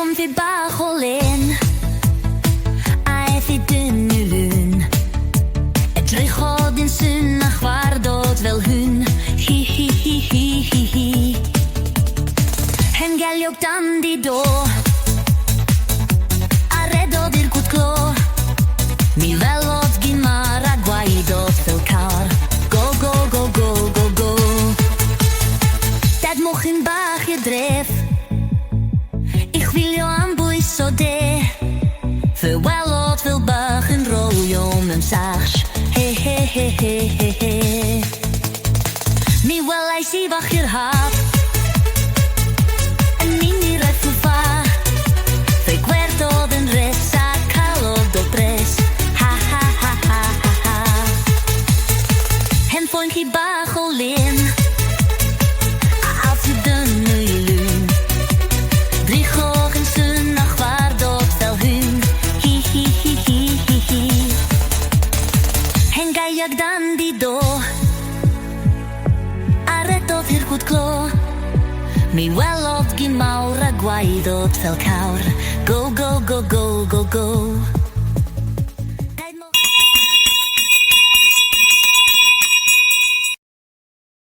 am fi bach o len aeth I dynnu'i edrychodd yn syn a chwarddodd fel hwn hi hi hi hi hi hi hen geiliog dandi do a redodd i'r gwdglo mi welodd gymar a gwaeddodd fel cawr go go go go go go dad mochyn bach i'r dref I chwilio am bwys o de fy welodd fel bach yn rolio mewn sach he he he he he he mi welais I fach i'r haf yn mynd I werthu fach fy gwerthodd yn rhes a collodd o bres ha ha ha ha ha ha hen fwnci bach o len a aeth I dynnu'i lwn edrychodd yn syn a chwarddodd fel hwn hi hi hi hi hi hi hen geiliog dandi do a redodd i'r gwdglo mi welodd gymar a gwaeddodd fel cawr go go go go go go